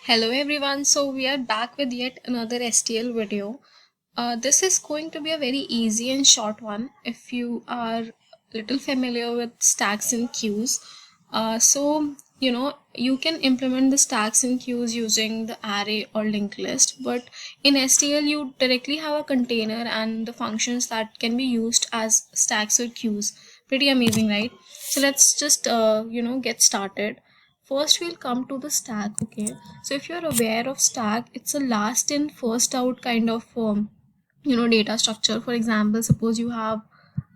Hello everyone, so we are back with yet another STL video. This is going to be a very easy and short one if you are little familiar with stacks and queues. You can implement the stacks and queues using the array or linked list, but in STL you directly have a container and the functions that can be used as stacks or queues. Pretty amazing, right? So let's just get started. First we'll come to the stack. Okay, so if you're aware of stack, it's a last in first out kind of data structure. For example, suppose you have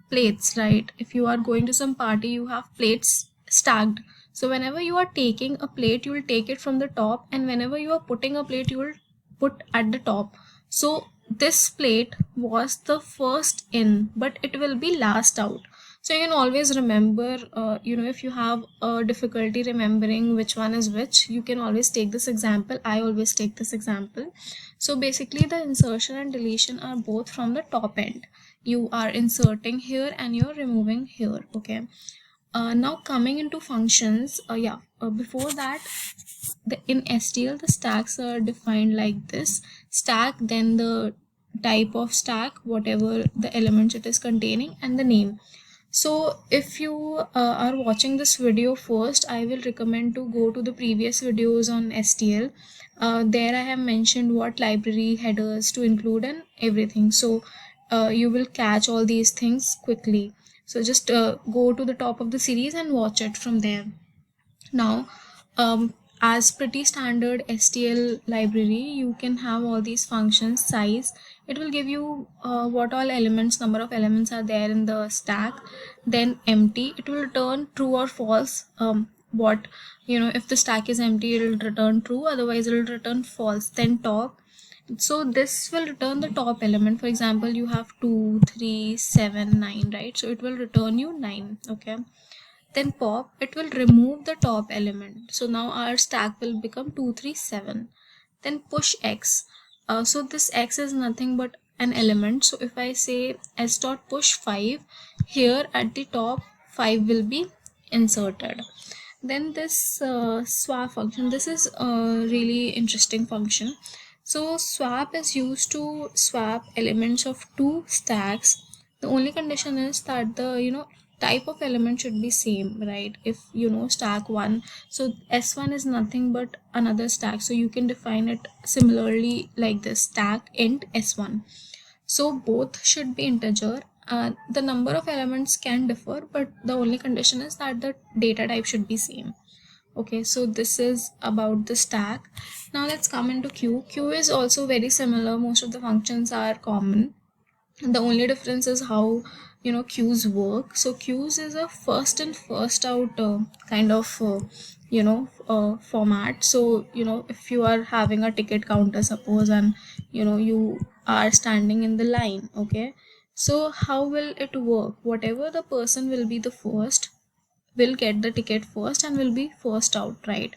plates, right? If you are going to some party, you have plates stacked. So whenever you are taking a plate, you will take it from the top, and whenever you are putting a plate, you will put at the top. So this plate was the first in, but it will be last out. So you can always remember, if you have a difficulty remembering which one is which, you can always take this example. I always take this example. So basically the insertion and deletion are both from the top end. You are inserting here and you're removing here. Okay, now coming into functions, before that, in STL the stacks are defined like this: stack, then the type of stack, whatever the elements it is containing, and the name. So if you are watching this video first, I will recommend to go to the previous videos on STL. There I have mentioned what library headers to include and everything. So you will catch all these things quickly. So just go to the top of the series and watch it from there. Now, as pretty standard STL library, you can have all these functions. Size, it will give you what all elements, number of elements are there in the stack. Then empty, it will return true or false. What if the stack is empty, it will return true, otherwise it will return false. Then top, so this will return the top element. For example, you have 2 3 7 9, right? So it will return you 9. Okay, then pop, it will remove the top element. So now our stack will become 237. Then push x. So this x is nothing but an element. So if I say s dot push 5, here at the top 5 will be inserted. Then this swap function, this is a really interesting function. So swap is used to swap elements of two stacks. The only condition is that the type of element should be same, right? If stack 1, so s1 is nothing but another stack, so you can define it similarly like this: stack int s1. So both should be integer. The number of elements can differ, but the only condition is that the data type should be same. Okay, so this is about the stack. Now let's come into queue. Queue is also very similar. Most of the functions are common. The only difference is how queues work. So queues is a first in first out kind of format. So if you are having a ticket counter, suppose, and you are standing in the line. Okay, so how will it work? Whatever the person will be the first will get the ticket first and will be first out, right?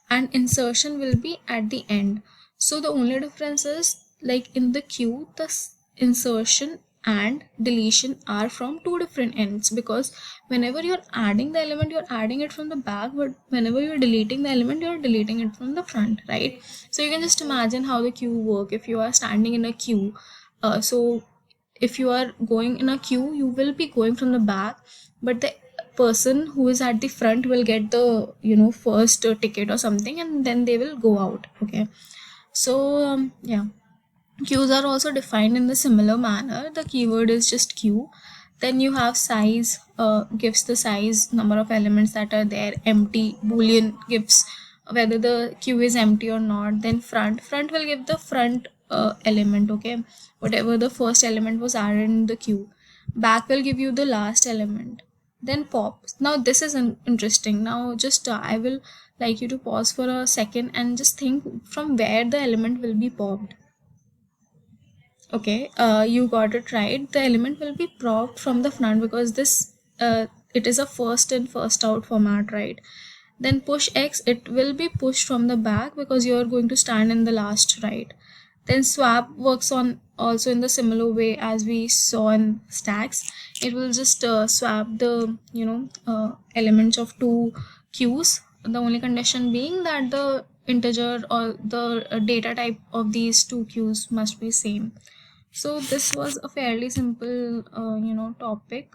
And insertion will be at the end. So the only difference is, like in the queue, the insertion and deletion are from two different ends, because whenever you're adding the element, you're adding it from the back, but whenever you're deleting the element, you're deleting it from the front, right? So you can just imagine how the queue work. If you are standing in a queue, so if you are going in a queue, you will be going from the back, but the person who is at the front will get the first ticket or something, and then they will go out. Okay, so yeah, queues are also defined in the similar manner. The keyword is just queue. Then you have size, gives the size, number of elements that are there. Empty, boolean, gives whether the queue is empty or not. Then front will give the front element. Okay, whatever the first element was added in the queue. Back will give you the last element. Then pop. Now this is interesting. Now just I will like you to pause for a second and just think from where the element will be popped. Okay, you got it right. The element will be propped from the front, because this it is a first in first out format, right? Then push X, it will be pushed from the back because you are going to stand in the last, right? Then swap works on also in the similar way as we saw in stacks. It will just swap the elements of two queues. The only condition being that the integer or the data type of these two queues must be same. So this was a fairly simple topic.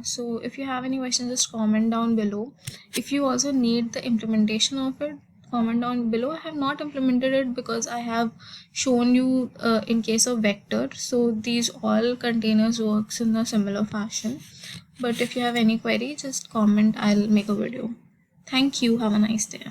So if you have any questions, just comment down below. If you also need the implementation of it, comment down below. I have not implemented it because I have shown you in case of vector, so these all containers works in a similar fashion. But if you have any query, just comment, I'll make a video. Thank you, have a nice day.